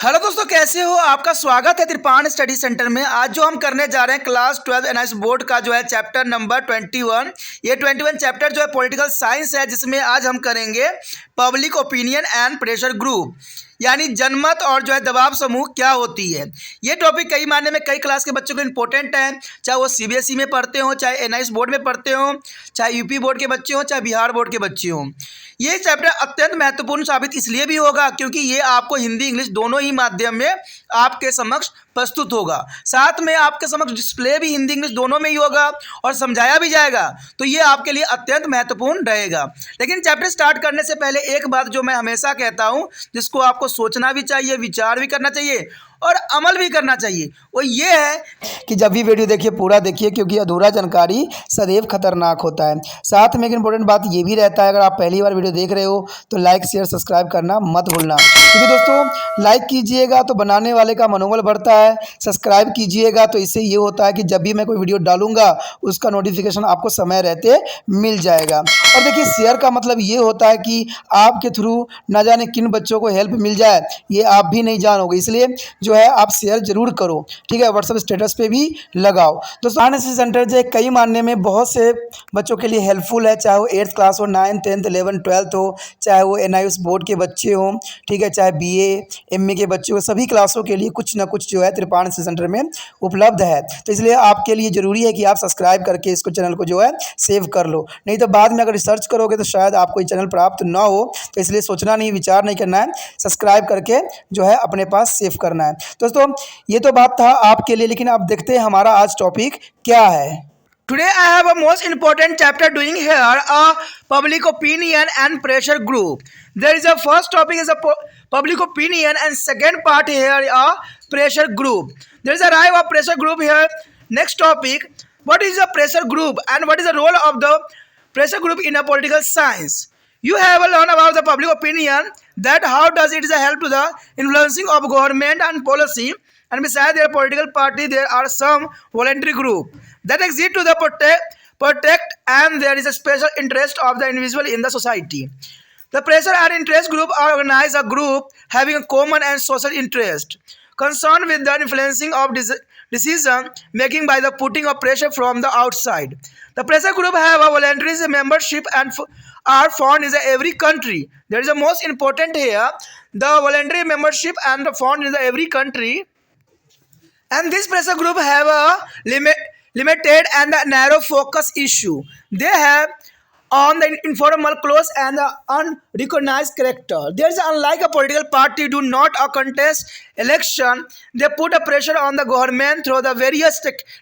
Hello दोस्तों, कैसे हो? आपका स्वागत है त्रिपाण स्टडी सेंटर में। आज जो हम करने जा रहे हैं क्लास 12 एनआईएस बोर्ड का जो है चैप्टर नंबर 21। ये 21 चैप्टर जो है पॉलिटिकल साइंस है, जिसमें आज हम करेंगे public opinion and pressure group, यानी जनमत और जो है दबाव समूह क्या होती है। ये टॉपिक कई मायने में कई क्लास के बच्चों को इंपॉर्टेंट है, चाहे वो सीबीएसई में पढ़ते हो, चाहे एनआईएस बोर्ड में पढ़ते हो, चाहे यूपी बोर्ड के बच्चे हों, चाहे बिहार बोर्ड के बच्चे हों। ये चैप्टर अत्यंत महत्वपूर्ण साबित इसलिए भी होगा क्योंकि ये आपको हिंदी इंग्लिश दोनों ही माध्यम में आपके समक्ष प्रस्तुत होगा। साथ में आपके समक्ष डिस्प्ले भी हिंदी इंग्लिश दोनों में ही होगा और समझाया भी जाएगा, तो ये आपके लिए अत्यंत महत्वपूर्ण रहेगा। लेकिन चैप्टर स्टार्ट करने से पहले एक बात जो मैं हमेशा कहता हूँ, जिसको आपको सोचना भी चाहिए, विचार भी करना चाहिए और अमल भी करना चाहिए, वो ये है कि जब भी वीडियो देखिए पूरा देखिए, क्योंकि अधूरा जानकारी सदैव खतरनाक होता है। साथ में एक इंपॉर्टेंट बात ये भी रहता है, अगर आप पहली बार वीडियो देख रहे हो तो लाइक शेयर सब्सक्राइब करना मत भूलना, क्योंकि दोस्तों लाइक कीजिएगा तो बनाने वाले का मनोबल बढ़ता है, सब्सक्राइब कीजिएगा तो इससे ये होता है कि जब भी मैं कोई वीडियो डालूंगा उसका नोटिफिकेशन आपको समय रहते मिल जाएगा। और देखिए शेयर का मतलब ये होता है कि आपके थ्रू न जाने किन बच्चों को हेल्प मिल जाए, ये आप भी नहीं जानोगे, इसलिए जो है आप शेयर जरूर करो, ठीक है। व्हाट्सएप स्टेटस पे भी लगाओ। दोस्तों एनआईएस सेंटर जो है कई मानने में बहुत से बच्चों के लिए हेल्पफुल है, चाहे वो 8th क्लास हो, 9th 10th 11th 12th हो, चाहे वो एनआईएस बोर्ड के बच्चे हों, ठीक है, चाहे बीए एमए के बच्चे हो, सभी क्लासों के लिए कुछ ना कुछ जो है त्रिपाण सेंटर में उपलब्ध है। तो इसलिए आपके लिए ज़रूरी है कि आप सब्सक्राइब करके इसको चैनल को जो है सेव कर लो, नहीं तो बाद में अगर रिसर्च करोगे तो शायद आपको ये चैनल प्राप्त ना हो। तो इसलिए सोचना नहीं, विचार नहीं करना है, सब्सक्राइब करके जो है अपने पास सेव करना है। दोस्तों ये तो बात था आपके लिए, लेकिन अब देखते हैं हमारा आज टॉपिक क्या है। Today I have a most important chapter doing here a public opinion and pressure group. There is a first topic is a public opinion and second part here a pressure group. There is a type of pressure group here. Next topic, what is a pressure group and what is the role of the pressure group in a political science. You have learned about the public opinion, that how does it help to the influencing of government and policy, and besides their political party there are some voluntary group that exist to the protect and there is a special interest of the individual in the society. The pressure and interest group organize a group having a common and social interest concerned with the influencing of decision making by the putting of pressure from the outside. The pressure group have a voluntary membership and are found in every country. There is the most important here, the voluntary membership and the found in every country, and this pressure group have a limited and narrow focus issue. They have on the informal, close and the unrecognized character. There is, unlike a political party do not a contest election, they put a pressure on the government through the various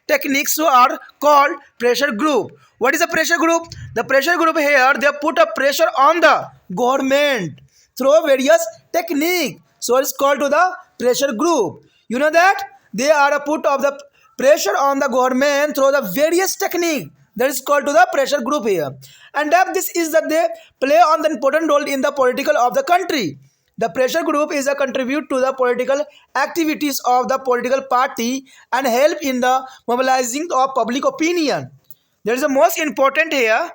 techniques who are called pressure group. What is a pressure group? The pressure group here, they put a pressure on the government through various techniques, so it's called to the pressure group. You know that they are a put of the pressure on the government through the various technique, that is called to the pressure group here. And that this is that they play on the important role in the political of the country. The pressure group is a contribute to the political activities of the political party and help in the mobilizing of public opinion. There is the most important here.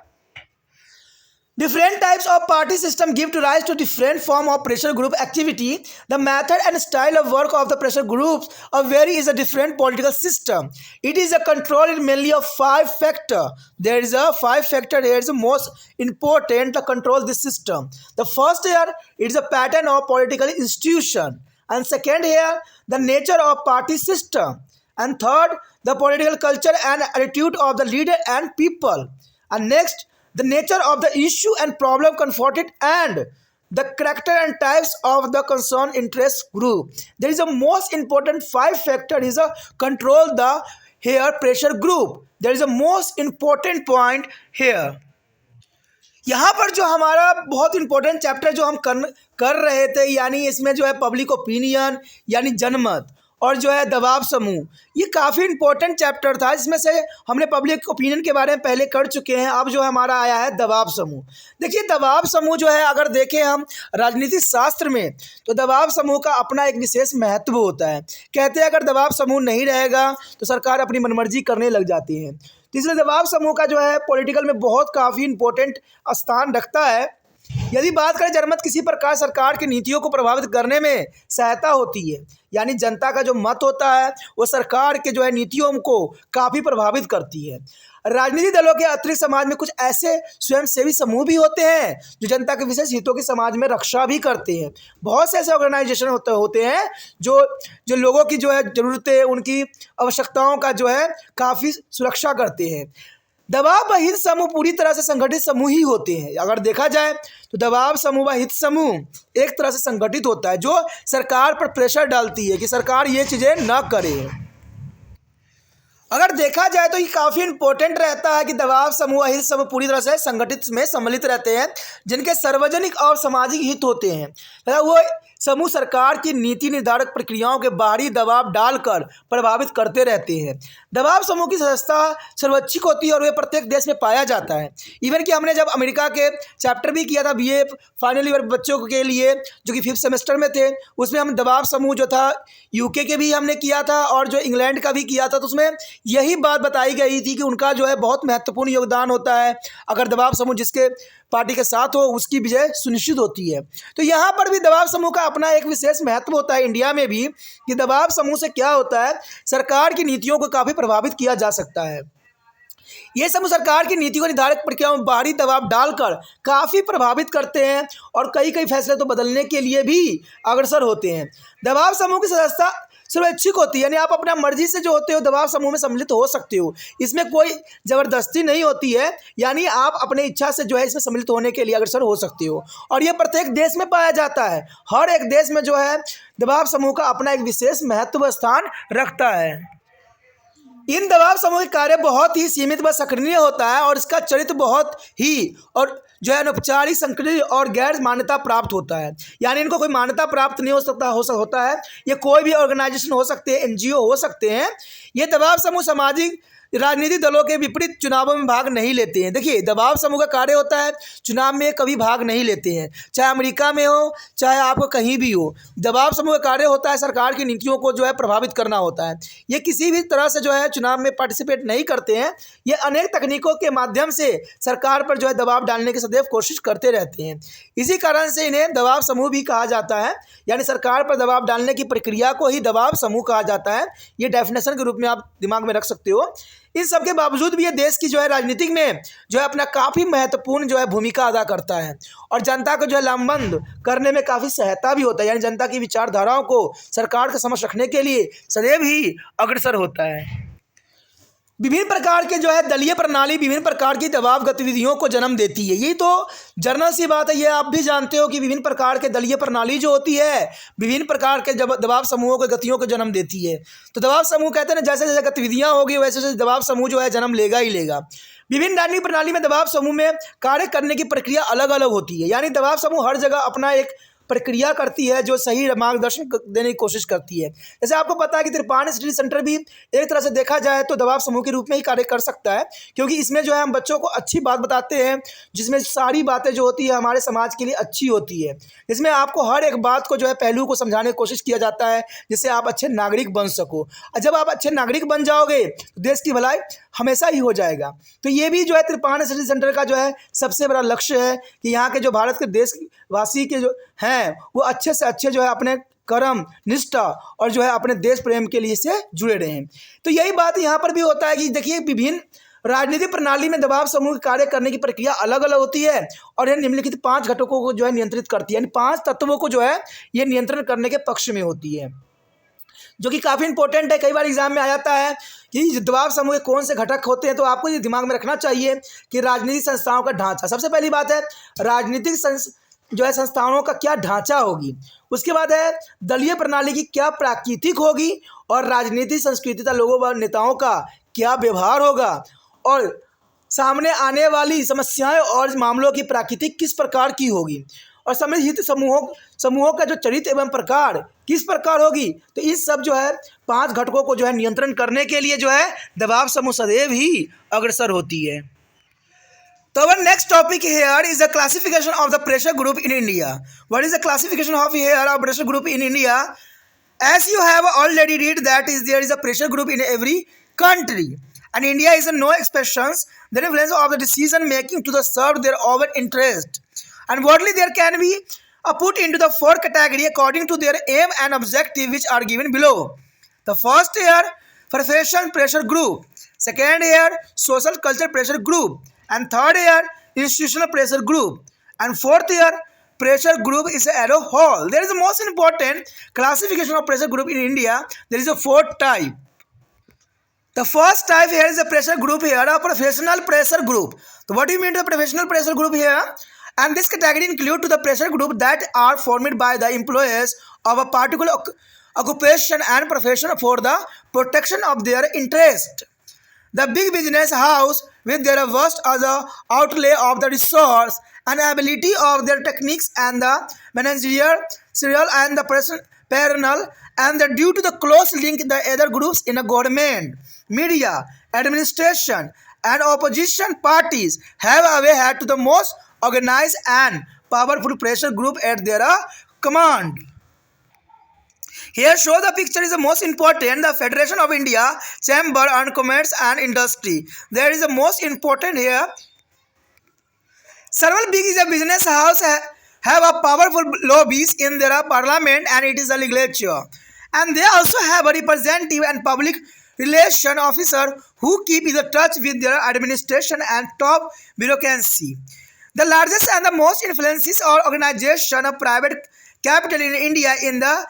Different types of party system give rise to different form of pressure group activity. The method and style of work of the pressure groups vary is a different political system. It is a control mainly of 5 factor. There is a 5 factor here is the most important to control this system. The first here is a pattern of political institution, and second here the nature of party system, and third the political culture and attitude of the leader and people, and next the nature of the issue and problem confronted, and the character and types of the concerned interest group. There is a most important 5 factor is a control the here pressure group. There is a most important point here. यहाँ पर जो हमारा बहुत important chapter जो हम कर रहे थे, यानी इसमें जो है पब्लिक ओपिनियन यानी जनमत और जो है दबाव समूह, ये काफ़ी इंपॉर्टेंट चैप्टर था। इसमें से हमने पब्लिक ओपिनियन के बारे में पहले कर चुके हैं, अब जो हमारा आया है दबाव समूह। देखिए दबाव समूह जो है, अगर देखें हम राजनीतिक शास्त्र में, तो दबाव समूह का अपना एक विशेष महत्व होता है। कहते हैं अगर दबाव समूह नहीं रहेगा तो सरकार अपनी मनमर्जी करने लग जाती है। तो इसलिए दबाव समूह का जो है पॉलिटिकल में बहुत काफ़ी इंपॉर्टेंट स्थान रखता है। यदि बात करें जनमत किसी प्रकार सरकार की नीतियों को प्रभावित करने में सहायता होती है, यानी जनता का जो मत होता है वो सरकार के जो है नीतियों को काफ़ी प्रभावित करती है। राजनीतिक दलों के अतिरिक्त समाज में कुछ ऐसे स्वयंसेवी समूह भी होते हैं जो जनता के विशेष हितों की समाज में रक्षा भी करते हैं। बहुत से ऐसे ऑर्गेनाइजेशन होते हैं जो जो लोगों की जो है ज़रूरतें, उनकी आवश्यकताओं का जो है काफ़ी सुरक्षा करते हैं। दबाव व हित समूह पूरी तरह से संगठित समूह ही होते हैं। अगर देखा जाए तो दबाव समूह व हित समूह एक तरह से संगठित होता है जो सरकार पर प्रेशर डालती है कि सरकार ये चीज़ें न करे। अगर देखा जाए तो ये काफ़ी इंपॉर्टेंट रहता है कि दबाव समूह हित समूह पूरी तरह से संगठित में सम्मिलित रहते हैं जिनके सार्वजनिक और सामाजिक हित होते हैं तथा वो समूह सरकार की नीति निर्धारक प्रक्रियाओं के बाहरी दबाव डालकर प्रभावित करते रहते हैं। दबाव समूह की सदस्यता सर्वैच्छिक होती है और वे प्रत्येक देश में पाया जाता है। इवन कि हमने जब अमेरिका के चैप्टर भी किया था बीए फाइनल ईयर बच्चों के लिए जो कि 5th सेमेस्टर में थे, उसमें हम दबाव समूह जो था यूके के भी हमने किया था और जो इंग्लैंड का भी किया था, तो उसमें यही बात बताई गई थी कि उनका जो है बहुत महत्वपूर्ण योगदान होता है। अगर दबाव समूह जिसके पार्टी के साथ हो उसकी विजय सुनिश्चित होती है। तो यहाँ पर भी दबाव समूह का अपना एक विशेष महत्व होता है इंडिया में भी कि दबाव समूह से क्या होता है, सरकार की नीतियों को काफ़ी प्रभावित किया जा सकता है। ये समूह सरकार की नीति को निर्धारित प्रक्रियाओं में बाहरी दबाव डालकर काफ़ी प्रभावित करते हैं और कई फैसले तो बदलने के लिए भी अग्रसर होते हैं। दबाव समूह की सदस्यता स्वैच्छिक होती है, यानी आप अपना मर्जी से जो होते हो दबाव समूह में सम्मिलित हो सकते हो। इसमें कोई ज़बरदस्ती नहीं होती है, यानी आप अपने इच्छा से जो है इसमें सम्मिलित होने के लिए अग्रसर हो सकते हो और ये प्रत्येक देश में पाया जाता है। हर एक देश में जो है दबाव समूह का अपना एक विशेष महत्व स्थान रखता है। इन दबाव समूह के कार्य बहुत ही सीमित व सक्रिय होता है और इसका चरित्र बहुत ही और जो है अनौपचारिक, संकीर्ण और गैर मान्यता प्राप्त होता है, यानी इनको कोई मान्यता प्राप्त नहीं होता है। ये कोई भी ऑर्गेनाइजेशन हो सकते हैं, एनजीओ हो सकते हैं। ये दबाव समूह सामाजिक राजनीतिक दलों के विपरीत चुनावों में भाग नहीं लेते हैं। देखिए, दबाव समूह का कार्य होता है चुनाव में कभी भाग नहीं लेते हैं, चाहे अमेरिका में हो चाहे आपको कहीं भी हो। दबाव समूह का कार्य होता है सरकार की नीतियों को जो है प्रभावित करना होता है। ये किसी भी तरह से जो है चुनाव में पार्टिसिपेट नहीं करते हैं। ये अनेक तकनीकों के माध्यम से सरकार पर जो है दबाव डालने की सदैव कोशिश करते रहते हैं। इसी कारण से इन्हें दबाव समूह भी कहा जाता है, यानी सरकार पर दबाव डालने की प्रक्रिया को ही दबाव समूह कहा जाता है। ये डेफिनेशन के रूप में आप दिमाग में रख सकते हो। इन सब के बावजूद भी ये देश की जो है राजनीतिक में जो है अपना काफ़ी महत्वपूर्ण जो है भूमिका अदा करता है और जनता को जो है लामबंद करने में काफ़ी सहायता भी होता है, यानी जनता की विचारधाराओं को सरकार के समक्ष रखने के लिए सदैव ही अग्रसर होता है। विभिन्न प्रकार के जो है दलीय प्रणाली विभिन्न प्रकार की दबाव गतिविधियों को जन्म देती है। यही तो जनरल सी बात है, ये आप भी जानते हो कि विभिन्न प्रकार के दलीय प्रणाली जो होती है विभिन्न प्रकार के दबाव समूहों के गतियों को जन्म देती है। तो दबाव समूह कहते हैं ना, जैसे जैसे गतिविधियाँ होगी वैसे वैसे दबाव समूह जो है जन्म लेगा ही लेगा। विभिन्न राजनीतिक प्रणाली में दबाव समूह में कार्य करने की प्रक्रिया अलग अलग होती है, यानी दबाव समूह हर जगह अपना एक प्रक्रिया करती है जो सही मार्गदर्शन देने की कोशिश करती है। जैसे आपको पता है कि त्रिपाण स्टडी सेंटर भी एक तरह से देखा जाए तो दबाव समूह के रूप में ही कार्य कर सकता है, क्योंकि इसमें जो है हम बच्चों को अच्छी बात बताते हैं जिसमें सारी बातें जो होती है हमारे समाज के लिए अच्छी होती है। इसमें आपको हर एक बात को जो है पहलू को समझाने की कोशिश किया जाता है जिससे आप अच्छे नागरिक बन सको, और जब आप अच्छे नागरिक बन जाओगे तो देश की भलाई हमेशा ही हो जाएगा। तो ये भी जो है त्रिपाण स्टडी सेंटर का जो है सबसे बड़ा लक्ष्य है कि यहाँ के जो भारत के देशवासी के जो हैं वो अच्छे से अच्छे जो है अपने कर्म निष्ठा और जो है अपने देश प्रेम के लिए से जुड़े रहें। तो यही बात यहाँ पर भी होता है कि देखिए विभिन्न राजनीतिक प्रणाली में दबाव समूह कार्य करने की प्रक्रिया अलग अलग होती है और यह निम्नलिखित 5 घटकों को जो है नियंत्रित करती है, यानी 5 तत्वों को जो है ये नियंत्रण करने के पक्ष में होती है, जो कि काफ़ी इंपॉर्टेंट है। कई बार एग्जाम में आ जाता है कि दबाव समूह के कौन से घटक होते हैं, तो आपको ये दिमाग में रखना चाहिए कि राजनीतिक संस्थाओं का ढांचा। सबसे पहली बात है राजनीतिक जो है संस्थानों का क्या ढांचा होगी। उसके बाद है दलीय प्रणाली की क्या प्राकृतिक होगी और राजनीतिक संस्कृति तथा लोगों व नेताओं का क्या व्यवहार होगा, और सामने आने वाली समस्याएं और मामलों की प्राकृतिक किस प्रकार की होगी, और सम्मिलित समूहों का जो चरित्र एवं प्रकार किस प्रकार होगी। तो इस सब जो है 5 घटकों को जो है नियंत्रण करने के लिए जो है दबाव समूह सदैव ही अग्रसर होती है। So our next topic here is the classification of the pressure group in India. What is the classification of here of pressure group in India? As you have already read that there is a pressure group in every country, and India is no exception. The influence of the decision making to the serve their own interest. and broadly there can be put into the four category according to their aim and objective, which are given below. The first here, professional pressure group. Second here, social culture pressure group. And third here, institutional pressure group. And fourth here, pressure group is a arrow hole. There is the most important classification of pressure group in India. There is a fourth type. The first type here is a pressure group here, a professional pressure group. So what do you mean by professional pressure group here? And this category include to the pressure group that are formed by the employees of a particular occupation and profession for the protection of their interest. The big business house with their vast other outlay of the resource and ability of their techniques and the managerial serial and the personal and the due to the close link the other groups in a government, media, administration and opposition parties have away had to the most organized and powerful pressure group at their command. Here show the picture is the most important, the Federation of India Chamber on Commerce and Industry. There is the most important here. Several big is a business house have a powerful lobbies in their parliament and it is a legislature. And they also have a representative and public relation officer who keep in touch with their administration and top bureaucracy. The largest and the most influences or organization of private capital in India in the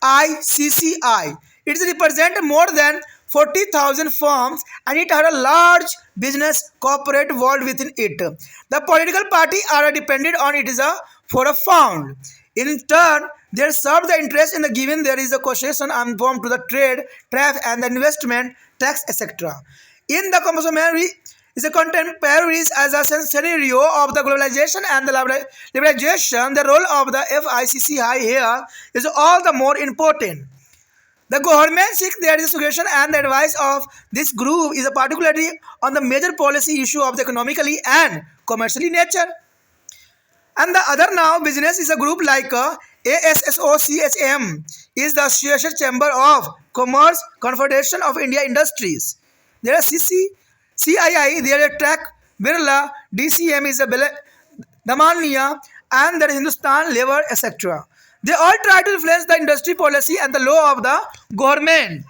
FICCI. It represents more than 40,000 firms and it has a large business corporate world within it. The political party are dependent on it is for a fund. In turn, they serve the interest in the given there is a concession and form to the trade, tariff and the investment tax, etc. In the contemporary is a contemporaries as a scenario of the globalization and the liberalization, the role of the FICCI here is all the more important. The government seeks their suggestion and the advice of this group is a particularly on the major policy issue of the economically and commercially nature. And the other now business is a group like ASSOCHM is the Association Chamber of Commerce Confederation of India Industries. There are CII, there are Track, Birla, DCM is a Damania and the Hindustan Labour, etc. They all try to influence the industry policy and the law of the government.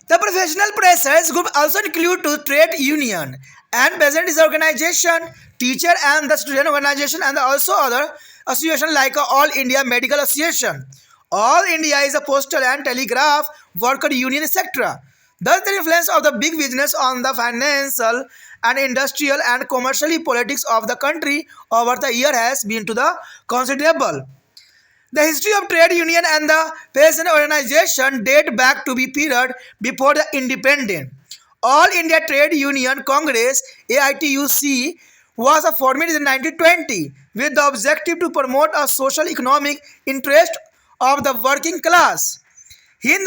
The professional pressures group also include to trade union and peasant organization, teacher and the student organization and also other association like All India Medical Association. All India is a postal and telegraph worker union, etc. Thus the influence of the big business on the financial and industrial and commercially politics of the country over the year has been to the considerable. The history of trade union and the peasant organization date back to the period before the independence. All India Trade Union Congress AITUC was formed in 1920 with the objective to promote a social economic interest of the working class. Hind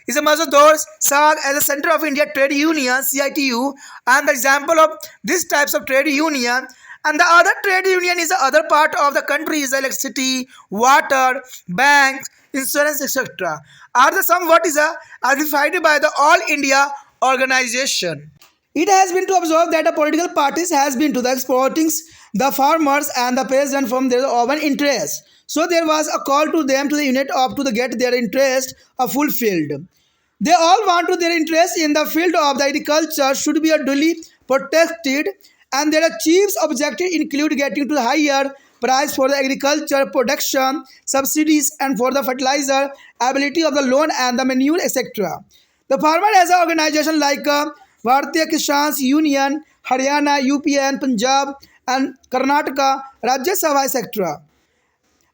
is a Mazadors Sag as a center of India Trade Union CITU and the example of these types of trade union. And the other trade union is the other part of the country is electricity, water, banks, insurance, etc. Are the somewhat is identified by the All India organization. It has been to observe that the political parties has been to the exporting the farmers and the peasants from their own interest. So there was a call to them to the unit of to the get their interest fulfilled. They all want to their interest in the field of the agriculture should be duly protected, and their chief objective include getting to the higher price for the agriculture production, subsidies and for the fertilizer, ability of the loan and the manure, etc. The farmer has an organization like Bharatiya Kisan Union, Haryana, UP and Punjab and Karnataka, Rajya Sabha, etc.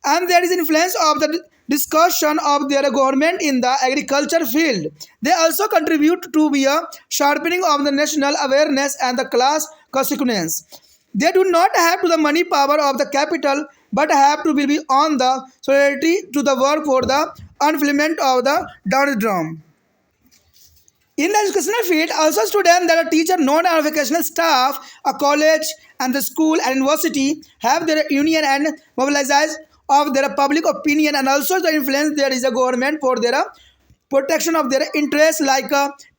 And there is influence of the discussion of their government in the agriculture field. They also contribute to be a sharpening of the national awareness and the class consequence. They do not have to the money power of the capital but have to be on the solidarity to the work for the unfulfillment of the downtrodden. In the educational field, also students that are teacher, non-educational staff, a college and the school and university have their union and mobilize of their public opinion and also the influence there is a government for their protection of their interests like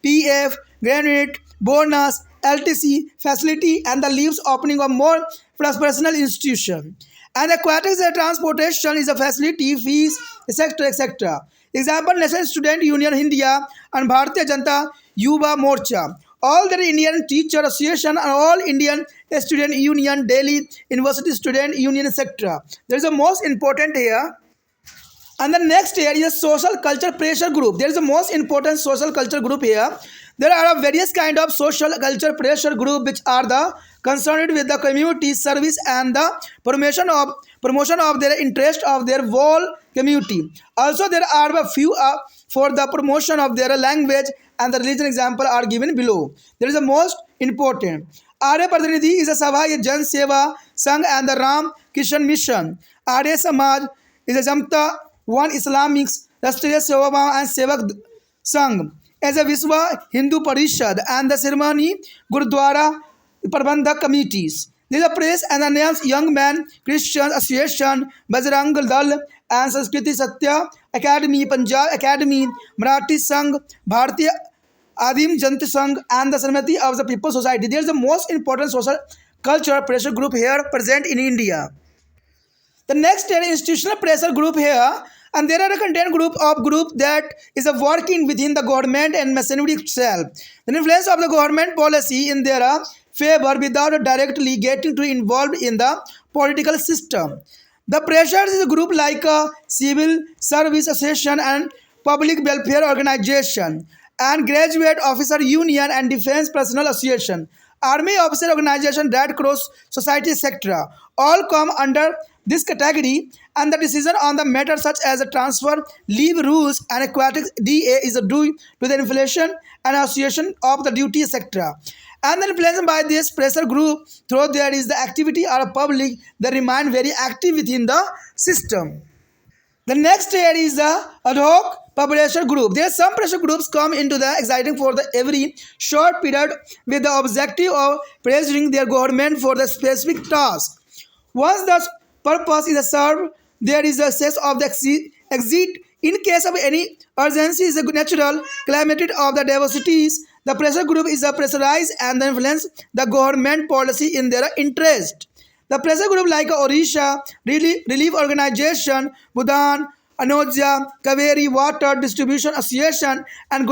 PF, gratuity, bonus, LTC facility and the leaves opening of more professional institution. And aquatics and transportation is a facility, fees, etc. etc. Example: National Student Union India and Bharatiya Janata Yuva Morcha, All the Indian Teacher Association and All Indian Student Union, Delhi University Student Union, etc. There is a most important here. And the next here is a social culture pressure group. There is a most important social culture group here. There are various kind of social culture pressure group which are the concerned with the community service and the promotion of their interest of their whole community. Also there are a few for the promotion of their language and the religion. Example are given below. There is a most important. Arya Pradinidhi is a Sabha Jan Seva Sangh and the Ram Kishan Mission. Arya Samaj is a Jamta One Islamic Rashtriya Seva and Sevak Sangh as a Viswa Hindu Parishad and the ceremony Gurudwara Prabandhak committees. There is a press and the names Young Men Christian Association, Bajrang Dal and Sanskriti Satya Academy, Punjab Academy, Marathi Sangh, Bharatiya Adim Jant Sangh and the Samiti of the People's Society. There is the most important social cultural pressure group here present in India. The next is institutional pressure group here, and there are a content group that is a working within the government and machinery itself. The influence of the government policy in their favor without directly getting to involved in the political system. The pressures is a group like a civil service association and public welfare organization and graduate officer union and defense personnel association, army officer organization, Red Cross society, etc. all come under this category, and the decision on the matter such as a transfer, leave rules and aquatic DA is due to the inflation and association of the duty, etc. And the influence by this pressure group through there is the activity or public that remain very active within the system. The next here is the ad hoc pressure group. There are some pressure groups come into the exciting for the every short period with the objective of pressuring their government for the specific task. Once the purpose is served, there is a sense of the exit. In case of any urgency is a natural calamity of the diversities, the pressure group is a pressurized and influence the government policy in their interest. The pressure group like Odisha Relief Organization, Bhutan, Anodja, Kaveri Water Distribution Association and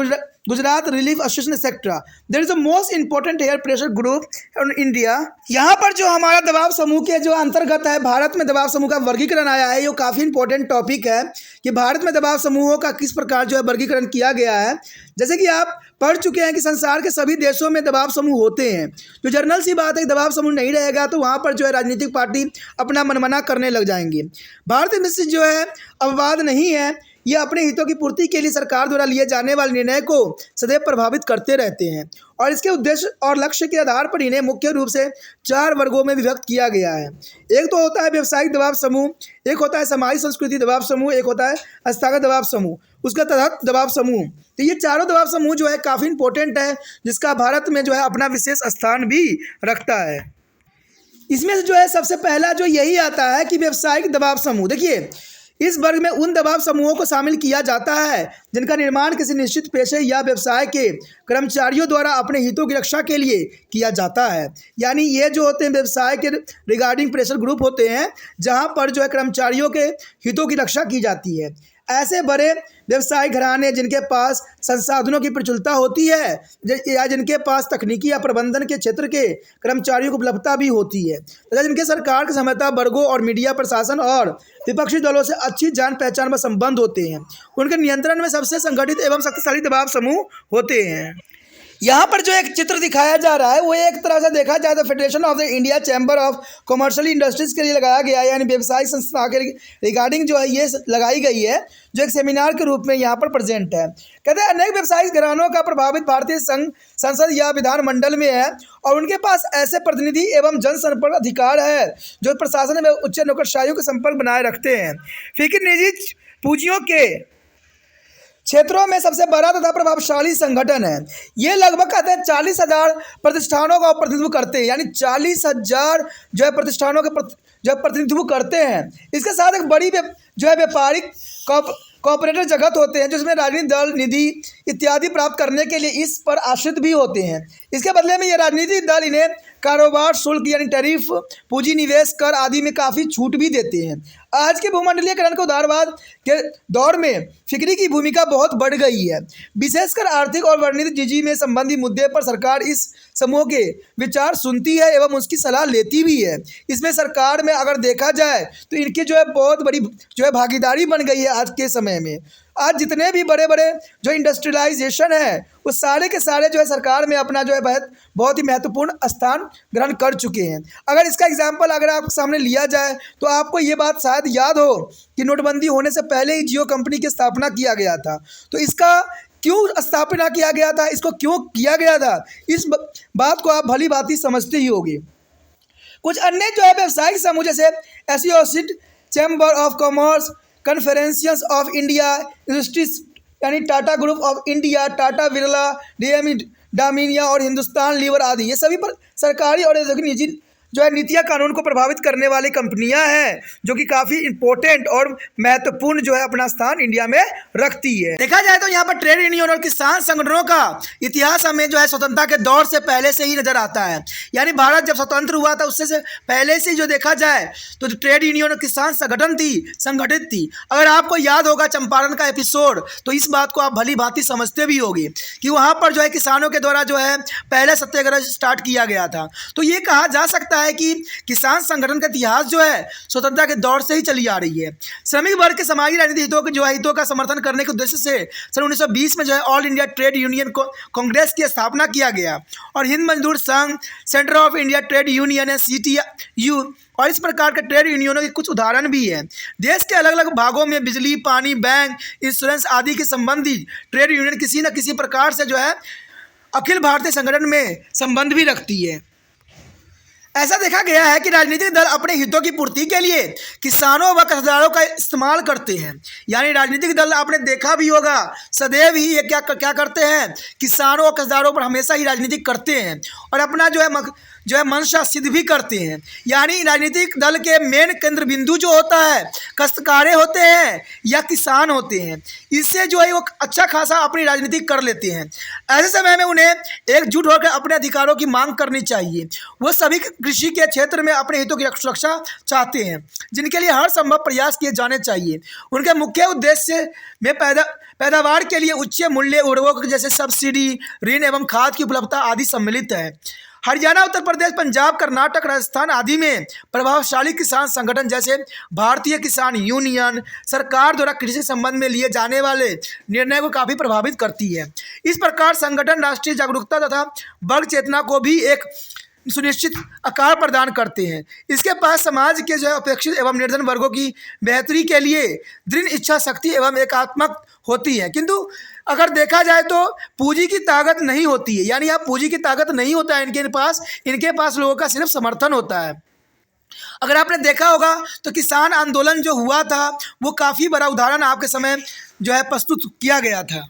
Gujarat Relief Association, etc. There is the most important air pressure group in India. यहाँ पर जो हमारा दबाव समूह के जो अंतर्गत है, भारत में दबाव समूह का वर्गीकरण आया है. ये काफ़ी इंपॉर्टेंट टॉपिक है कि भारत में दबाव समूहों का किस प्रकार जो है वर्गीकरण किया गया है. जैसे कि आप पढ़ चुके हैं कि संसार के सभी देशों में दबाव समूह होते हैं. जो जर्नल सी बात है कि दबाव समूह नहीं रहेगा तो वहाँ पर जो है राजनीतिक पार्टी अपना मनमाना करने लग जाएंगी. भारत में जो है अपवाद नहीं है. ये अपने हितों की पूर्ति के लिए सरकार द्वारा लिए जाने वाले निर्णय को सदैव प्रभावित करते रहते हैं और इसके उद्देश्य और लक्ष्य के आधार पर इन्हें मुख्य रूप से 4 वर्गों में विभक्त किया गया है. एक तो होता है व्यावसायिक दबाव समूह, एक होता है सामाजिक संस्कृति दबाव समूह, एक होता है संस्थागत दबाव समूह, उसका तहत दबाव समूह. तो ये चारों दबाव समूह जो है काफ़ी इंपॉर्टेंट है, जिसका भारत में जो है अपना विशेष स्थान भी रखता है. इसमें से जो है सबसे पहला जो यही आता है कि व्यावसायिक दबाव समूह. देखिए, इस वर्ग में उन दबाव समूहों को शामिल किया जाता है जिनका निर्माण किसी निश्चित पेशे या व्यवसाय के कर्मचारियों द्वारा अपने हितों की रक्षा के लिए किया जाता है. यानी ये जो होते हैं व्यवसाय के रिगार्डिंग प्रेशर ग्रुप होते हैं जहां पर जो है कर्मचारियों के हितों की रक्षा की जाती है. ऐसे बड़े व्यवसाय घराने जिनके पास संसाधनों की प्रचुरता होती है या जिनके पास तकनीकी या प्रबंधन के क्षेत्र के कर्मचारियों की उपलब्धता भी होती है तथा जिनके सरकार के समझौता वर्गों और मीडिया प्रशासन और विपक्षी दलों से अच्छी जान पहचान व संबंध होते हैं, उनके नियंत्रण में सबसे संगठित एवं शक्तिशाली दबाव समूह होते हैं. यहाँ पर जो एक चित्र दिखाया जा रहा है वो एक तरह से देखा जाए तो federation of the India chamber of commercial industries के लिए लगाया गया है, यानी व्यवसायिक संस्था के रिगार्डिंग जो है ये लगाई गई है, जो एक सेमिनार के रूप में यहाँ पर प्रेजेंट है. कहते हैं अनेक व्यवसायिक घरानों का प्रभावित भारतीय संसद या विधानमंडल में है और उनके पास ऐसे प्रतिनिधि एवं जनसंपर्क अधिकार है जो प्रशासन में उच्च नौकरशाहियों के संपर्क बनाए रखते हैं. फिर निजी पूंजियों के क्षेत्रों में सबसे बड़ा तथा प्रभावशाली संगठन है. ये लगभग कहते हैं 40,000 प्रतिष्ठानों का प्रतिनिधित्व करते हैं, यानी 40,000 जो है प्रतिष्ठानों के जो प्रतिनिधित्व करते हैं. इसके साथ एक बड़ी जो है व्यापारिक कॉर्पोरेट जगत होते हैं जिसमें राजनीतिक दल निधि इत्यादि प्राप्त करने के लिए इस पर आश्रित भी होते हैं। इसके बदले में ये राजनीतिक दल इन्हें कारोबार शुल्क यानी टैरिफ, पूंजी निवेश कर आदि में काफ़ी छूट भी देते हैं। आज के भूमंडलीयकरण के उदारवाद के दौर में फिक्री की भूमिका बहुत बढ़ गई है। विशेषकर आर्थिक और वाणिज्य निजी में संबंधी मुद्दे पर सरकार इस समूह के विचार सुनती है एवं उसकी सलाह लेती भी है। इसमें सरकार में अगर देखा जाए तो इनकी जो है बहुत बड़ी जो है भागीदारी बन गई है आज के समय में। आज जितने भी बड़े बड़े जो इंडस्ट्रियलाइजेशन है वो सारे के सारे जो है सरकार में अपना जो है बहुत ही महत्वपूर्ण स्थान ग्रहण कर चुके हैं। अगर इसका एग्जाम्पल अगर आपके सामने लिया जाए तो आपको ये बात शायद याद हो कि नोटबंदी होने से पहले ही जियो कंपनी की स्थापना किया गया था। तो इसका क्यों स्थापना किया गया था, इसको क्यों किया गया था, इस बात को आप भली भांति समझते ही होंगे। कुछ अन्य जो है व्यावसायिक समूह जैसे associate, chamber of commerce, confederation of India industries यानी Tata group of India, Tata Birla, डामिनिया और हिंदुस्तान लीवर आदि, ये सभी पर सरकारी और निजी जो है नीतियाँ कानून को प्रभावित करने वाली कंपनियां हैं जो कि काफ़ी इंपॉर्टेंट और महत्वपूर्ण जो है अपना स्थान इंडिया में रखती है। देखा जाए तो यहाँ पर ट्रेड यूनियन और किसान संगठनों का इतिहास हमें जो है स्वतंत्रता के दौर से पहले से ही नजर आता है। यानी भारत जब स्वतंत्र हुआ था उससे से पहले से जो देखा जाए तो ट्रेड यूनियन और किसान संगठित थी। अगर आपको याद होगा चंपारण का एपिसोड तो इस बात को आप भली भांति समझते भी होंगे कि वहाँ पर जो है किसानों के द्वारा जो है पहले सत्याग्रह स्टार्ट किया गया था। तो ये कहा जा सकता है कि किसान संगठन का इतिहास जो है स्वतंत्रता के दौर से ही चली आ रही है। श्रमिक वर्ग के समाजी राजनीतिक हितों का समर्थन करने के उद्देश्य से सन 1920 में जो है all India trade union Congress की स्थापना किया गया और हिंद मजदूर संघ, centre of India trade union CTU और इस प्रकार के ट्रेड यूनियनों के कुछ उदाहरण भी हैं। देश के अलग अलग भागों में बिजली, पानी, बैंक, इंश्योरेंस आदि के संबंधित ट्रेड यूनियन किसी न किसी प्रकार से जो है अखिल भारतीय संगठन में संबंध भी रखती है। ऐसा देखा गया है कि राजनीतिक दल अपने हितों की पूर्ति के लिए किसानों व कर्जदारों का इस्तेमाल करते हैं। यानी राजनीतिक दल आपने देखा भी होगा सदैव ही ये क्या करते हैं, किसानों और कर्जदारों पर हमेशा ही राजनीति करते हैं और अपना जो है मंशा सिद्ध भी करते हैं। यानी राजनीतिक दल के मेन केंद्र बिंदु जो होता है काश्तकारे होते हैं या किसान होते हैं। इससे जो है वो अच्छा खासा अपनी राजनीति कर लेते हैं। ऐसे समय में उन्हें एकजुट होकर अपने अधिकारों की मांग करनी चाहिए। वो सभी कृषि के क्षेत्र में अपने हितों की सुरक्षा चाहते हैं जिनके लिए हर संभव प्रयास किए जाने चाहिए। उनके मुख्य उद्देश्य में पैदावार के लिए उच्च मूल्य, उर्वरक जैसे सब्सिडी, ऋण एवं खाद की उपलब्धता आदि सम्मिलित है। हरियाणा, उत्तर प्रदेश, पंजाब, कर्नाटक, राजस्थान आदि में प्रभावशाली किसान संगठन जैसे भारतीय किसान यूनियन सरकार द्वारा कृषि संबंध में लिए जाने वाले निर्णय को काफ़ी प्रभावित करती है। इस प्रकार संगठन राष्ट्रीय जागरूकता तथा वर्ग चेतना को भी एक सुनिश्चित आकार प्रदान करते हैं। इसके पास समाज के जो है अपेक्षित एवं निर्धन वर्गों की बेहतरी के लिए दृढ़ इच्छा शक्ति एवं एकात्मक होती है, किंतु अगर देखा जाए तो पूंजी की ताकत नहीं होती है। यानी आप पूंजी की ताकत नहीं होता है इनके पास लोगों का सिर्फ समर्थन होता है। अगर आपने देखा होगा तो किसान आंदोलन जो हुआ था वो काफ़ी बड़ा उदाहरण आपके समय जो है प्रस्तुत किया गया था।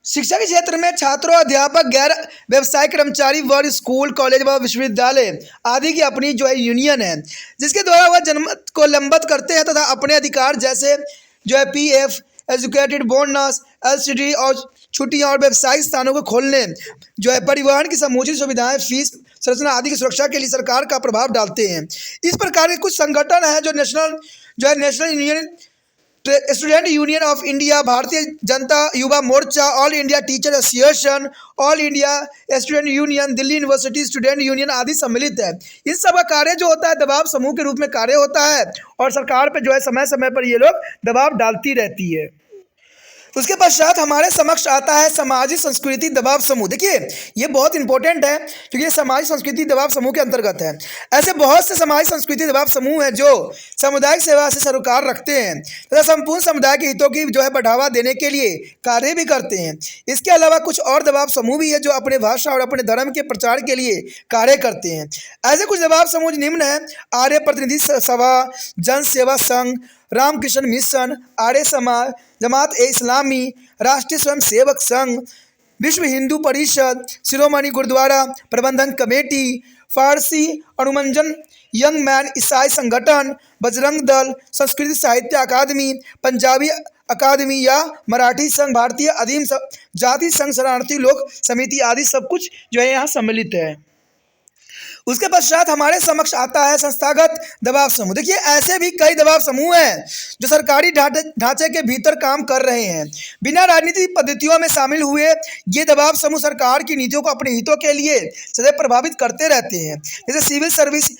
शिक्षा के क्षेत्र में छात्रों, अध्यापक, गैर व्यवसायिक कर्मचारी वर्ग, स्कूल, कॉलेज व विश्वविद्यालय आदि की अपनी जो है यूनियन है जिसके द्वारा वह जनमत को लंबित करते हैं तथा अपने अधिकार जैसे जो है PF, एजुकेटेड बोनस, LCD और छुट्टियां और व्यवसायिक स्थानों को खोलने, जो है परिवहन की समुचित सुविधाएं, फीस संरचना आदि की सुरक्षा के लिए सरकार का प्रभाव डालते हैं। इस प्रकार के कुछ संगठन हैं जो national union, student union of India, Bharatiya Janata Yuva Morcha, all India teacher association, all India student union, Delhi university student union आदि सम्मिलित है। इन सब का कार्य जो होता है दबाव समूह के रूप में कार्य होता है और सरकार पे जो है समय समय पर ये लोग दबाव डालती रहती है। उसके पश्चात हमारे समक्ष आता है सामाजिक संस्कृति दबाव समूह। देखिए ये बहुत इंपॉर्टेंट है क्योंकि ये सामाजिक संस्कृति दबाव समूह के अंतर्गत है। ऐसे बहुत से सामाजिक संस्कृति दबाव समूह हैं जो सामुदायिक सेवा से सरोकार रखते हैं तथा संपूर्ण समुदाय के हितों की जो है बढ़ावा देने के लिए कार्य भी करते हैं। इसके अलावा कुछ और दबाव समूह भी है जो अपने भाषा और अपने धर्म के प्रचार के लिए कार्य करते हैं। ऐसे कुछ दबाव समूह निम्न है: आर्य प्रतिनिधि सभा, जन सेवा संघ, रामकृष्ण मिशन, आर्य समाज, जमात ए इस्लामी, राष्ट्रीय स्वयं सेवक संघ, विश्व हिंदू परिषद, शिरोमणि गुरुद्वारा प्रबंधन कमेटी, फारसी अनुमंजन, यंग मैन ईसाई संगठन, बजरंग दल, संस्कृत साहित्य अकादमी, पंजाबी अकादमी या मराठी संघ, भारतीय अधीन जाति संघ, शरणार्थी लोक समिति आदि सब कुछ जो है यहाँ सम्मिलित है। उसके पश्चात हमारे समक्ष आता है संस्थागत दबाव समूह। देखिए ऐसे भी कई दबाव समूह हैं जो सरकारी ढांचे के भीतर काम कर रहे हैं, बिना राजनीतिक पद्धतियों में शामिल हुए। ये दबाव समूह सरकार की नीतियों को अपने हितों के लिए सदैव प्रभावित करते रहते हैं, जैसे civil service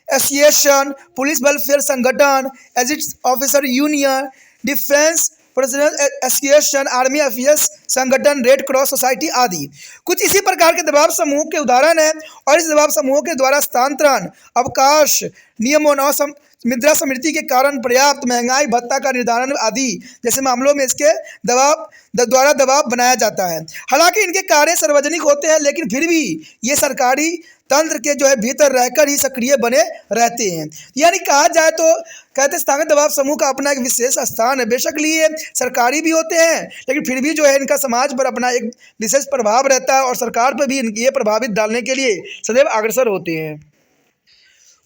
association, police welfare संगठन, exit officer union, defence personnel association, army officers संगठन, रेड क्रॉस सोसाइटी आदि। कुछ इसी प्रकार के दबाव समूह के उदाहरण हैं और इस दबाव समूहों के द्वारा हस्तांतरण, अवकाश नियमों और मुद्रा समृद्धि के कारण पर्याप्त महंगाई भत्ता का निर्धारण आदि जैसे मामलों में इसके द्वारा दबाव बनाया जाता है। हालांकि इनके कार्य सार्वजनिक होते हैं, लेकिन फिर भी ये सरकारी तंत्र के जो है भीतर रहकर ही सक्रिय बने रहते हैं। यानी कहा जाए तो कहते संस्थागत दबाव समूह का अपना एक विशेष स्थान है। बेशक लिए सरकारी भी होते हैं, लेकिन फिर भी जो है इनका समाज पर अपना एक विशेष प्रभाव रहता है और सरकार पर भी ये प्रभावित डालने के लिए सदैव अग्रसर होते हैं।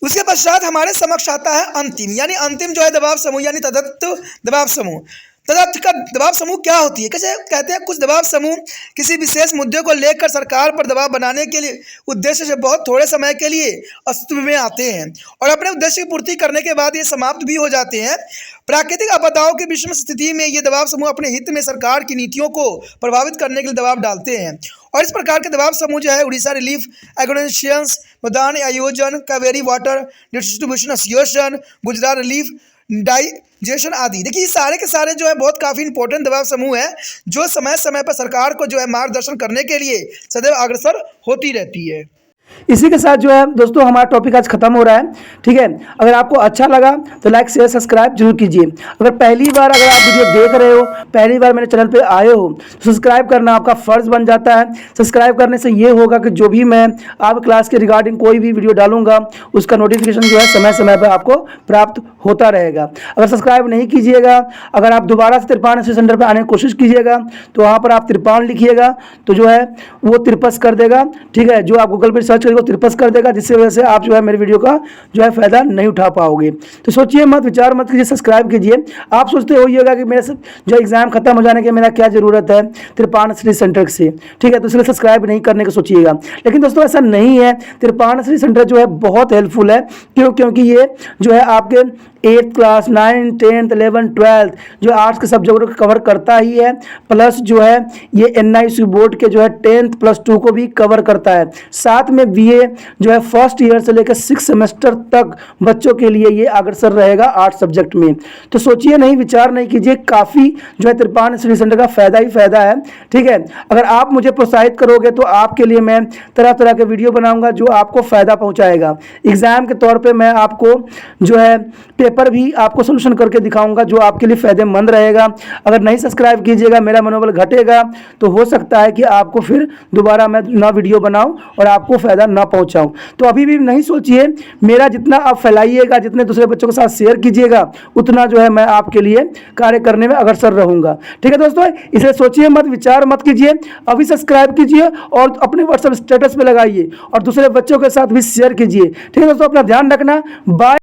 उसके पश्चात हमारे समक्ष आता है अंतिम, यानी अंतिम जो है दबाव समूह यानी तदर्थ दबाव समूह। तदर्थ का दबाव समूह क्या होती है? कैसे कहते हैं कुछ दबाव समूह किसी विशेष मुद्दे को लेकर सरकार पर दबाव बनाने के लिए उद्देश्य से बहुत थोड़े समय के लिए अस्तित्व में आते हैं और अपने उद्देश्य की पूर्ति करने के बाद ये समाप्त भी हो जाते हैं। प्राकृतिक आपदाओं की विषम स्थिति में ये दबाव समूह अपने हित में सरकार की नीतियों को प्रभावित करने के लिए दबाव डालते हैं और इस प्रकार के दबाव समूह जो है उड़ीसा रिलीफ ऑर्गेनाइजेशन, मदान आयोजन, Kaveri water distribution association, Gujarat relief digestion आदि। देखिए सारे के सारे जो है बहुत काफ़ी इंपॉर्टेंट दबाव समूह है जो समय समय पर सरकार को जो है मार्गदर्शन करने के लिए सदैव अग्रसर होती रहती है। इसी के साथ जो है दोस्तों हमारा टॉपिक आज खत्म हो रहा है। ठीक है, अगर आपको अच्छा लगा तो लाइक शेयर सब्सक्राइब जरूर कीजिए। अगर पहली बार अगर आप वीडियो देख रहे हो, पहली बार मेरे चैनल पे आए हो तो सब्सक्राइब करना आपका फ़र्ज़ बन जाता है। सब्सक्राइब करने से ये होगा कि जो भी मैं आप क्लास के रिगार्डिंग कोई भी वीडियो डालूंगा उसका नोटिफिकेशन जो है समय समय पर आपको प्राप्त होता रहेगा। अगर सब्सक्राइब नहीं कीजिएगा, अगर आप दोबारा से तिरपान स्टडी सेंटर पर आने की कोशिश कीजिएगा तो वहाँ पर आप तिरपान लिखिएगा तो जो है वो तिरपस कर देगा। ठीक है, जो आप गूगल पर सर्च करेंगे वो तिरपस कर देगा, जिससे वजह से आप जो है मेरे वीडियो का जो है फ़ायदा नहीं उठा पाओगे। तो सोचिए मत, विचार मत कीजिए, सब्सक्राइब कीजिए। आप सोचते होइएगा कि मेरे जो एग्ज़ाम खत्म हो जाने के मेरा क्या ज़रूरत है तिरपान स्टडी सेंटर से। ठीक है, तो इसलिए सब्सक्राइब नहीं करने का सोचिएगा। लेकिन दोस्तों ऐसा नहीं है, तिरपान स्टडी सेंटर जो है बहुत हेल्पफुल है। क्योंकि ये जो है आपके 8th class 9th 10th 11th 12th जो आर्ट्स के सब्जेक्ट को कवर करता ही है, प्लस जो है ये NIC बोर्ड के जो है 10th +2 को भी कवर करता है। साथ में BA जो है फर्स्ट ईयर से लेकर 6 सेमेस्टर तक बच्चों के लिए ये अग्रसर रहेगा आर्ट्स सब्जेक्ट में। तो सोचिए नहीं, विचार नहीं कीजिए, काफ़ी जो है तिरपान स्टडी सेंटर का फ़ायदा ही फ़ायदा है। ठीक है, अगर आप मुझे प्रोत्साहित करोगे तो आपके लिए मैं तरह तरह के वीडियो बनाऊँगा जो आपको फ़ायदा पहुँचाएगा। एग्ज़ाम के तौर पर मैं आपको जो है पेपर भी आपको सोल्यूशन करके दिखाऊंगा जो आपके लिए फ़ायदेमंद रहेगा। अगर नहीं सब्सक्राइब कीजिएगा, मेरा मनोबल घटेगा, तो हो सकता है कि आपको फिर दोबारा मैं ना वीडियो बनाऊं और आपको फ़ायदा ना पहुंचाऊं। तो अभी भी नहीं सोचिए, मेरा जितना आप फैलाइएगा, जितने दूसरे बच्चों के साथ शेयर कीजिएगा, उतना जो है मैं आपके लिए कार्य करने में अग्रसर रहूँगा। ठीक है दोस्तों, इसलिए सोचिए मत, विचार मत कीजिए, अभी सब्सक्राइब कीजिए और अपने व्हाट्सएप स्टेटस पर लगाइए और दूसरे बच्चों के साथ भी शेयर कीजिए। ठीक है दोस्तों, अपना ध्यान रखना। बाय।